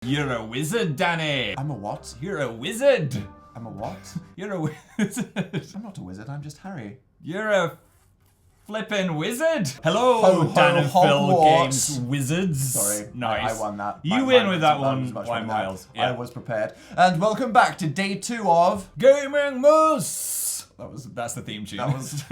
You're a wizard, Danny. I'm a what? You're a wizard. I'm a what? You're a wizard. I'm not a wizard, I'm just Harry. You're a flippin' wizard. Hello, Ho, ho, Dan and Phil Hogwarts. Games Wizards. Sorry, Nice. I won that. You My win mind with was- that mine one was much by better than that. miles. I Yeah. was prepared. And welcome back to day 2 of... Gaming Moose. That's the theme tune. That was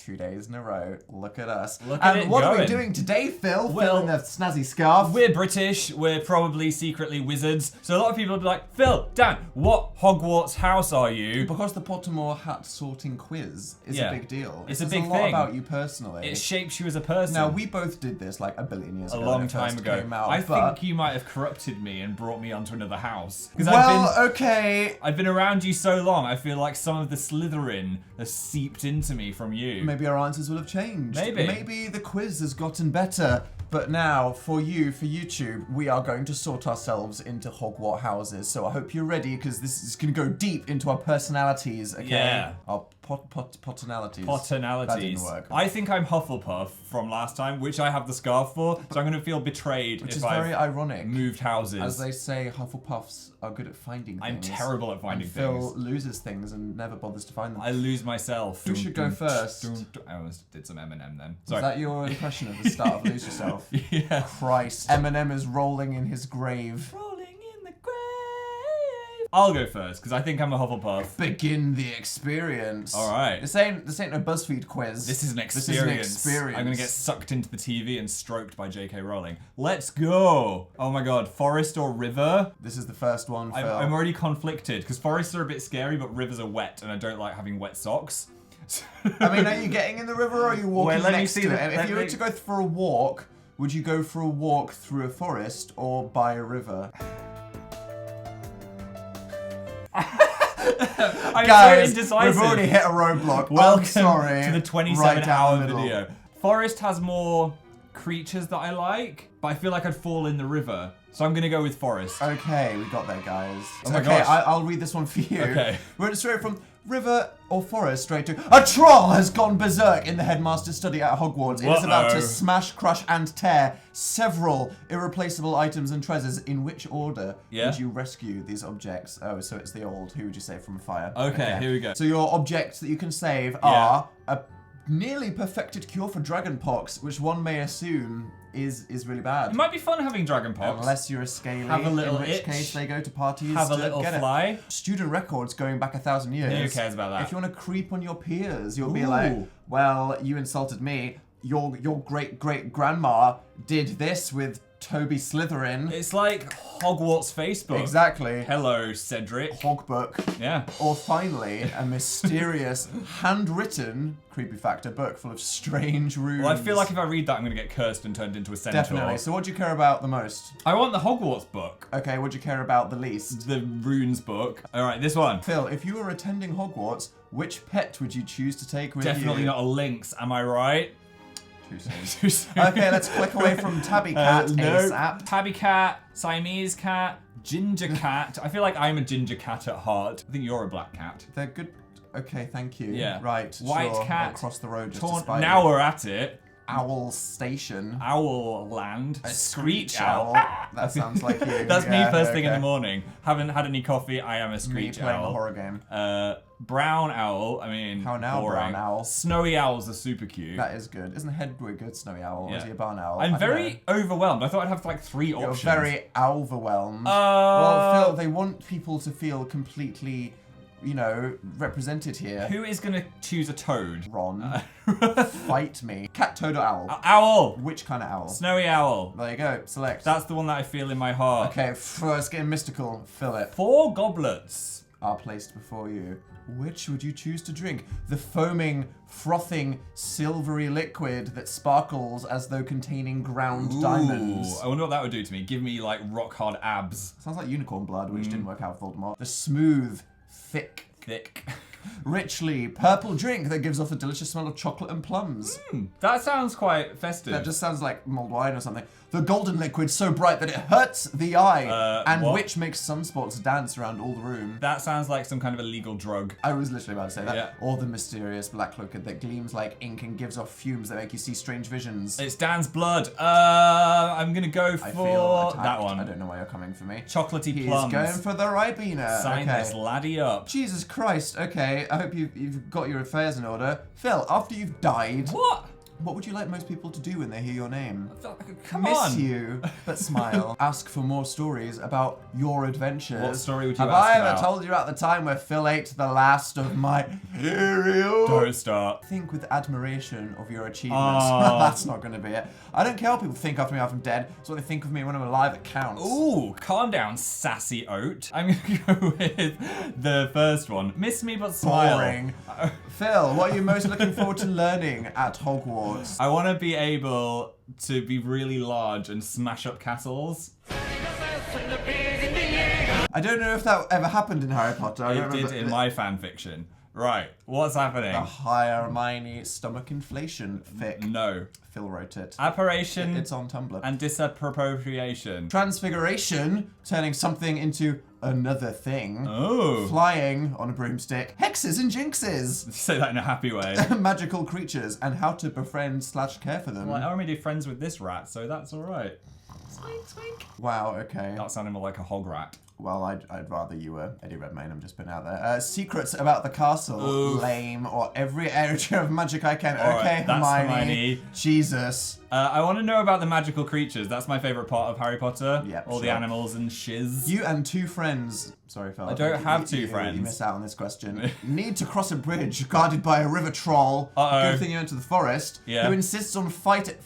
2 days in a row. Look at us. Look at and it what are we going. doing today, Phil? Well, Phil in the snazzy scarf. We're British, we're probably secretly wizards. So a lot of people will be like, Phil, Dan, what Hogwarts house are you? Because the Pottermore hat sorting quiz is a big deal. It's a It says big a lot thing. about you personally. It shapes you as a person. Now, we both did this like a billion years a ago. long when it time first ago. Came out, I but... think you might have corrupted me and brought me onto another house. Because okay. I've been around you so long, I feel like some of the Slytherin has seeped into me from you. Maybe our answers will have changed. Maybe. Maybe the quiz has gotten better. But now, for YouTube, we are going to sort ourselves into Hogwarts houses. So I hope you're ready, because this is going to go deep into our personalities, okay? Yeah. Our poternalities. Poternalities. That didn't work. I think I'm Hufflepuff from last time, which I have the scarf for, so I'm going to feel betrayed Which if is I've very ironic. moved houses. As they say, Hufflepuffs are good at finding I'm things. terrible at finding and Phil things. loses things and never bothers to find them. I lose myself. Who should go first? I almost did some Eminem then. Is Sorry. that your impression of the start of Lose Yourself? Yeah. Christ. Eminem is rolling in his grave. Rolling in the grave. I'll go first because I think I'm a Hufflepuff. Begin the experience. All right. This ain't no BuzzFeed quiz. This is an This experience. is an experience. I'm gonna get sucked into the TV and stroked by J.K. Rowling. Let's go. Oh my god, forest or river? This is the first one, Phil. I'm already conflicted because forests are a bit scary, but rivers are wet, and I don't like having wet socks. I mean, are you getting in the river or are you walking Wait, let me next see to the- it? If you were to go for a walk, would you go for a walk through a forest or by a river? I'm Guys, so indecisive. we've already hit a roadblock. Welcome I'm sorry. to the Right 27-hour down the middle. video. Forest has more creatures that I like, but I feel like I'd fall in the river. So I'm gonna go with forest. Okay, we got there, guys. Oh my okay, gosh. I'll read this one for you. Okay. We're straight from river or forest straight to a troll has gone berserk in the headmaster's study at Hogwarts. It is about to smash, crush, and tear several irreplaceable items and treasures. In which order would you rescue these objects? Oh, so it's the old. Who would you save from fire? Okay, here we go. So your objects that you can save are a nearly perfected cure for dragonpox, which one may assume is really bad. It might be fun having dragonpox. Unless you're a scaly, Have a little in which itch. case they go to parties Have a to little get fly. It. Student records going back 1,000 years. Who cares about that? If you want to creep on your peers, you'll be like, well, you insulted me. Your great-great-grandma did this with Toby Slytherin. It's like Hogwarts Facebook. Exactly. Hello, Cedric. Hogbook. Yeah. Or finally, a mysterious, handwritten creepyfactor book full of strange runes. Well, I feel like if I read that, I'm going to get cursed and turned into a centaur. Definitely. So what do you care about the most? I want the Hogwarts book. Okay, what do you care about the least? The runes book. All right, this one. Phil, if you were attending Hogwarts, which pet would you choose to take with you? Definitely not a lynx, am I right? Too soon. Too soon. Okay, let's click away from Tabby Cat ASAP. Tabby cat, Siamese cat, ginger cat. I feel like I'm a ginger cat at heart. I think you're a black cat. They're good. Okay, thank you. Yeah. Right. White sure. cat. I'll cross the road just Torn. to spite Now you. we're at it. Owl Station. Owl land. A Screech owl. That sounds like you. That's me Yeah, first thing in okay. the morning. Haven't had any coffee. I am a Me screech playing owl. the horror game. Brown owl. I mean, How now, boring. brown owl? Snowy owls are super cute. That is good. Isn't Hedwig a snowy owl? Or is Yeah. he a barn owl? I'm I don't know. very overwhelmed. I thought I'd have like 3 You're options. very overwhelmed. Well, Phil, they want people to feel completely, you know, represented here. Who is gonna choose a toad? Ron, fight me. Cat, toad, or owl? Owl. Which kind of owl? Snowy owl. There you go. Select. That's the one that I feel in my heart. Okay, let's get mystical. Fill it. 4 goblets. Are placed before you. Which would you choose to drink? The foaming, frothing, silvery liquid that sparkles as though containing ground diamonds. I wonder what that would do to me. Give me like rock hard abs. Sounds like unicorn blood, which didn't work out with Voldemort. The smooth, thick, richly purple drink that gives off a delicious smell of chocolate and plums. That sounds quite festive. That just sounds like mulled wine or something. the golden liquid so bright that it hurts the eye, and what? which makes sunspots dance around all the room. That sounds like some kind of illegal drug. I was literally about to say that. Yeah. Or the mysterious black liquid that gleams like ink and gives off fumes that make you see strange visions. It's Dan's blood. I'm gonna go I feel for attacked. that one. I don't know why you're coming for me. Chocolatey He's plums. going for the Ribena. Sign Okay. this laddie up. Jesus Christ. Okay, I hope you've got your affairs in order. Phil, after you've died, What? would you like most people to do when they hear your name? Come Miss on. you, but smile. Ask for more stories about your adventures. What story would you Have ask I ever about? told you about the time where Phil ate the last of my cereal? Don't start. Think with admiration of your achievements. Oh. That's not going to be it. I don't care what people think of me after I'm dead. It's what they think of me when I'm alive that counts. Ooh, calm down, sassy oat. I'm gonna go with the first one. Miss me but smile. Boring. Phil, what are you most looking forward to learning at Hogwarts? I want to be able to be really large and smash up castles. I don't know if that ever happened in Harry Potter. I don't It did remember. in my fan fiction. Right, what's happening? The Hermione stomach inflation fic. No. Phil wrote it. Apparition It's on Tumblr. and disappropriation. Transfiguration, turning something into another thing. Oh. Flying on a broomstick. Hexes and jinxes. Say that in a happy way. Magical creatures and how to befriend/care for them. Well, I already do friends with this rat, so that's alright. Swink, swink. Wow, okay. That sounded more like a hog rat. Well, I'd rather you were Eddie Redmayne. I'm just putting out there. Secrets about the castle. Oof. Lame. Or every area of magic I can. All okay, right, that's Hermione. Jesus. I want to know about the magical creatures. That's my favourite part of Harry Potter. Yep, All the sure. animals and shiz. You and two friends. Sorry, Phil. I don't have two You friends. missed out on this question. Need to cross a bridge guarded by a river troll. Uh-oh. Good thing you went to the forest. Yeah. Who insists on fight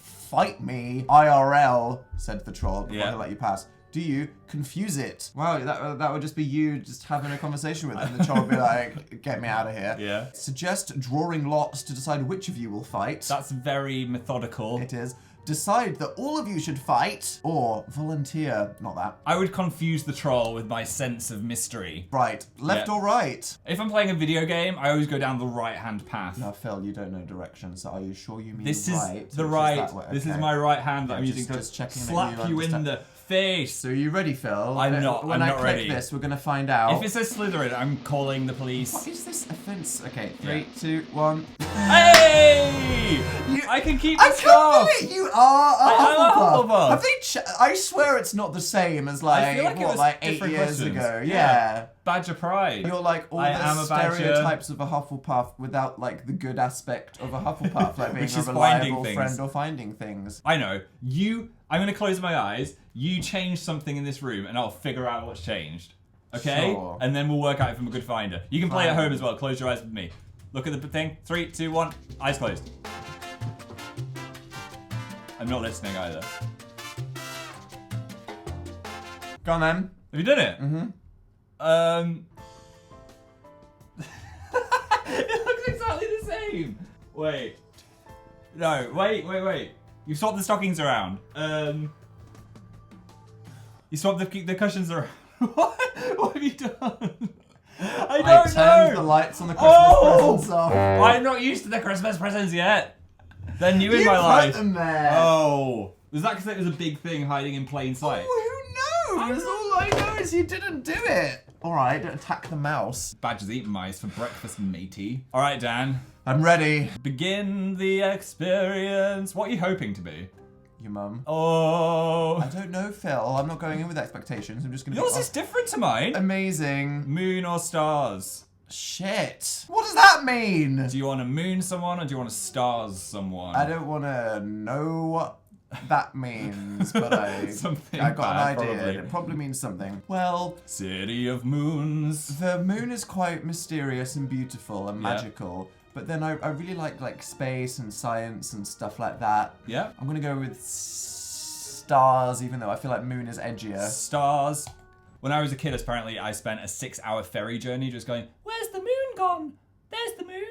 me IRL, said the troll before Yeah. I let you pass. Do you confuse it? Wow, that would just be you just having a conversation with him. The troll would be like, get me out of here. Yeah. Suggest drawing lots to decide which of you will fight. That's very methodical. It is. Decide that all of you should fight, or volunteer. Not that. I would confuse the troll with my sense of mystery. Right. Left Yeah. or right? If I'm playing a video game, I always go down the right-hand path. Now, Phil, you don't know directions, so are you sure you mean This right? is the which right. that way? This is Okay. my right hand that Yeah, I'm just- using to just checking that slap you you in understand. the face. So are you ready, Phil? I'm not- When I'm I not click ready. this, we're gonna find out. If it says Slytherin, I'm calling the police. What is this offense? Okay, Yeah. 3, 2, 1. Hey! I can keep I the can't scarf. believe you are a I am a Hufflepuff. Hufflepuff. Have they? I swear it's not the same as I feel like it was 8 different years questions. ago. Yeah. Yeah. Badge of pride. You're like all I am the a badger. stereotypes of a Hufflepuff without like the good aspect of a Hufflepuff, like being Which a is finding reliable things. friend or finding things. I know. I'm going to close my eyes. You change something in this room, and I'll figure out what's changed. Okay? Sure. And then we'll work out if I'm a good finder. You can play at Fine. home as well. Close your eyes with me. Look at the thing. 3, 2, 1. Eyes closed. I'm not listening either. Go on then. Have you done it? Mm-hmm. It looks exactly the same. Wait. No, wait. You swapped the stockings around. You swapped the cushions around. What have you done? I don't turned the know. lights on the Christmas Oh! presents off. I'm not used to the Christmas presents yet. They're new in You my put life. them there. Oh. Was that because it was a big thing hiding in plain sight? Oh, who knows? All I know is you didn't do it. All right, don't attack the mouse. Badgers eat mice for breakfast, matey. All right, Dan. I'm ready. Begin the experience. What are you hoping to be? Your mum. Oh. I don't know, Phil. I'm not going in with expectations. I'm just gonna. Yours be is different to mine. amazing. Moon or stars? Shit. What does that mean? Do you want to moon someone or do you want to stars someone? I don't want to know what that means, but Something I got bad, an idea. probably. It probably means something. Well, City of Moons. the moon is quite mysterious and beautiful and Yeah. magical. But then I really like space and science and stuff like that. Yeah. I'm gonna go with stars, even though I feel like moon is edgier. Stars. When I was a kid, apparently, I spent a 6-hour ferry journey just going, where's the moon gone? There's the moon.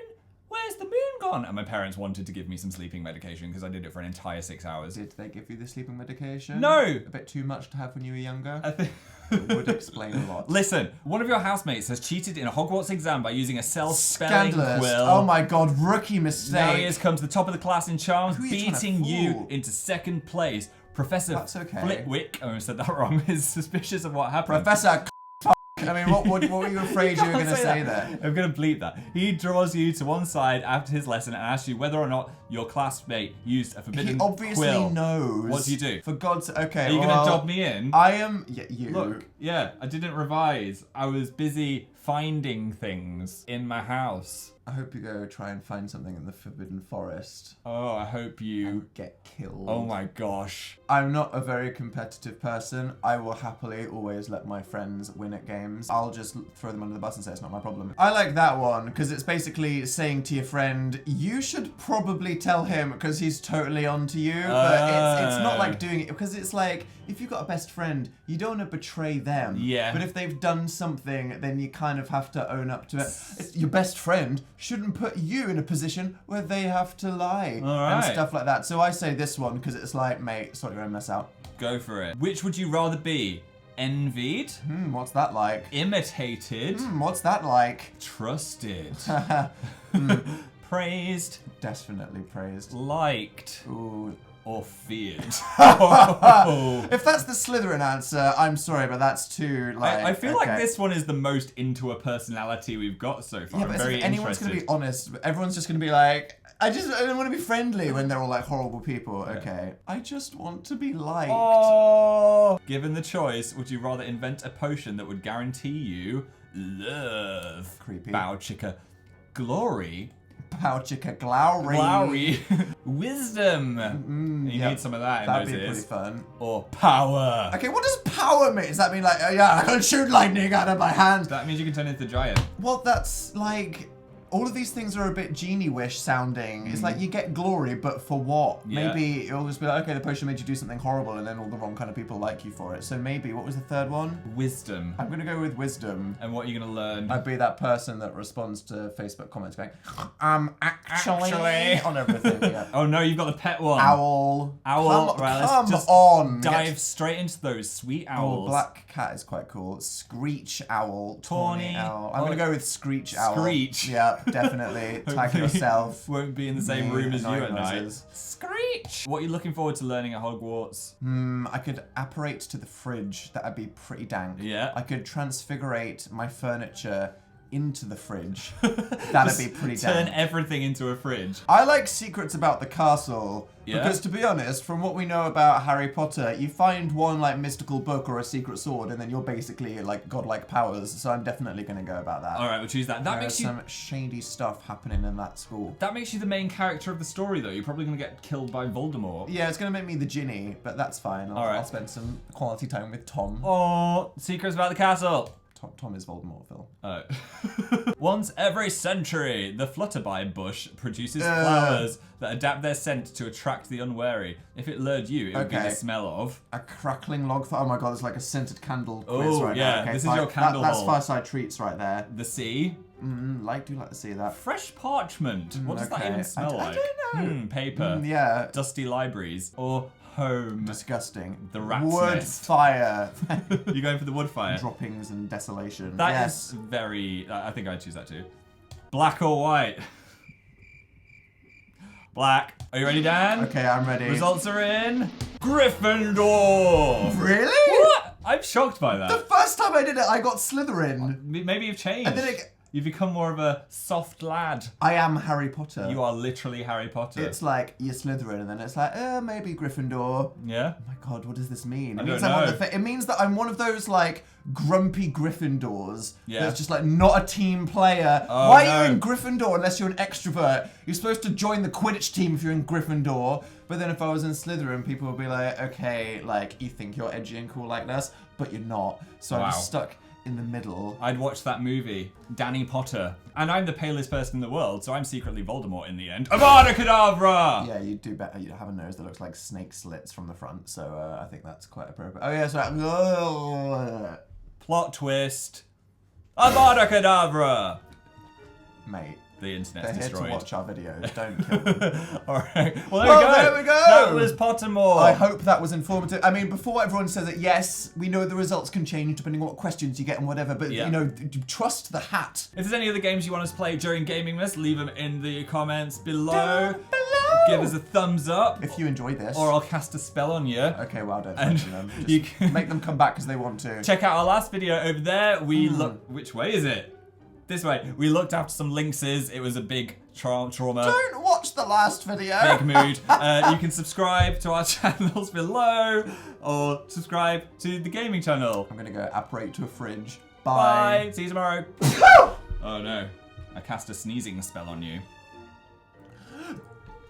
Where's the moon gone? And my parents wanted to give me some sleeping medication because I did it for an entire 6 hours. Did they give you the sleeping medication? No. A bit too much to have when you were younger? I think... It would explain a lot. Listen, one of your housemates has cheated in a Hogwarts exam by using a self-spelling Scandalous. quill. Oh my god, rookie mistake. Now he has come to the top of the class in charms, Who are you trying to beating you fool? into second place. Professor That's okay. Flitwick, I said that wrong, is suspicious of what happened. Professor I mean, what were you afraid you were going to say there? I'm going to bleep that. He draws you to one side after his lesson and asks you whether or not your classmate used a forbidden quill. He obviously knows. What do you do? For God's sake, okay. Are you going to dob me in? I am. Yeah, you. Look, yeah, I didn't revise. I was busy finding things in my house. I hope you go try and find something in the Forbidden Forest. Oh, I hope you and get killed. Oh my gosh. I'm not a very competitive person. I will happily always let my friends win at games. I'll just throw them under the bus and say it's not my problem. I like that one because it's basically saying to your friend, you should probably tell him because he's totally onto you. But it's not like doing it because it's like, if you've got a best friend, you don't want to betray them. Yeah. But if they've done something, then you kind of have to own up to it. Your best friend shouldn't put you in a position where they have to lie and stuff like that. So I say this one because it's like, mate, sort your own mess out. Go for it. Which would you rather be? Envied? What's that like? Imitated? What's that like? Trusted? Praised? Definitely praised. Liked? Ooh. Or feared? If that's the Slytherin answer, I'm sorry, but that's too like. I feel like this one is the most into a personality we've got so far. Yeah, but I'm very if anyone's going to be honest, everyone's just going to be like, I don't want to be friendly when they're all like horrible people. Okay, I just want to be liked. Oh. Given the choice, would you rather invent a potion that would guarantee you love? Creepy. Bow chicka glory. Bow chicka glory. Glory. Wisdom. You need some of that in That'd those be ears. pretty fun. Or power. Okay, what does power mean? Does that mean like, oh yeah, I can shoot lightning out of my hand? That means you can turn into the giant. Well, that's like, all of these things are a bit genie-wish sounding. It's like you get glory, but for what? Yeah. Maybe it'll just be like, okay, the potion made you do something horrible and then all the wrong kind of people like you for it. So maybe, what was the third one? Wisdom. I'm going to go with wisdom. And what are you going to learn? I'd be that person that responds to Facebook comments going, actually, on everything. Yeah. Oh no, you've got the pet one. Owl. Owl. Right, let's come just on. dive straight into those sweet owls. Oh, black cat is quite cool. Screech owl. Tawny. Owl. I'm going to go with screech owl. Screech. Yeah, definitely. Tag yourself. Won't be in the same room as you at night. Noises. Screech! What are you looking forward to learning at Hogwarts? I could apparate to the fridge. That'd be pretty dank. Yeah. I could transfigurate my furniture into the fridge. That'd be pretty dank. Turn everything into a fridge. I like secrets about the castle. Yeah? Because to be honest, from what we know about Harry Potter, you find one like mystical book or a secret sword and then you're basically like godlike powers. So I'm definitely going to go about that. Alright, we'll choose that. That There's makes you... some shady stuff happening in that school. That makes you the main character of the story though. You're probably going to get killed by Voldemort. Yeah, it's going to make me the Ginny, but that's fine. Alright. I'll spend some quality time with Tom. Oh, secrets about the castle. Tom is Voldemort, Phil. Oh. Once every century, the flutterby bush produces flowers that adapt their scent to attract the unwary. If it lured you, it would be the smell of... A crackling log fire. Oh my god, it's like a scented candle quiz right yeah, now. Okay, this is your candle That's hole. Fireside Treats right there. The sea. Do like to see that. Fresh parchment. What does that okay. even smell like? I don't know. Paper. Yeah. Dusty libraries. Or home. Disgusting. The rat's Wood nest. fire. You're going for the wood fire? Droppings and desolation. That is very... I think I'd choose that too. Black or white? Black. Are you ready, Dan? Okay, I'm ready. Results are in. Gryffindor. Really? What? I'm shocked by that. The first time I did it, I got Slytherin. Maybe you've changed. And then You've become more of a soft lad. I am Harry Potter. You are literally Harry Potter. It's like, you're Slytherin, and then it's like, maybe Gryffindor. Yeah? Oh my god, what does this mean? I It means don't I'm know. one of the it means that I'm one of those like grumpy Gryffindors. Yeah. That's just like not a team player. Oh, Why no. are you in Gryffindor unless you're an extrovert? You're supposed to join the Quidditch team if you're in Gryffindor. But then if I was in Slytherin, people would be like, okay, like you think you're edgy and cool like this, but you're not. So I'm just stuck in the middle. I'd watch that movie, Danny Potter. And I'm the palest person in the world, so I'm secretly Voldemort in the end. Avada Kedavra! Yeah, you do better. You have a nose that looks like snake slits from the front, so I think that's quite appropriate. Oh yeah, so Plot twist. Avada Kedavra! mate. The internet's They're here destroyed. to watch our videos. Don't kill them. Alright. Well, There we go. That was Pottermore. I hope that was informative. I mean, before everyone says it, yes, we know the results can change depending on what questions you get and whatever, but you know, trust the hat. If there's any other games you want us to play during Gaming Miss, leave them in the comments below. Down below. give us a thumbs up. If you enjoy this. Or I'll cast a spell on you. Okay, well, don't mention them. Just you can make them come back because they want to. check out our last video over there. We look. Which way is it? This way. We looked after some lynxes. It was a big trauma. Don't watch the last video. Big mood. You can subscribe to our channels below or subscribe to the gaming channel. I'm going to go apparate to a fridge. Bye. Bye. See you tomorrow. Oh no. I cast a sneezing spell on you.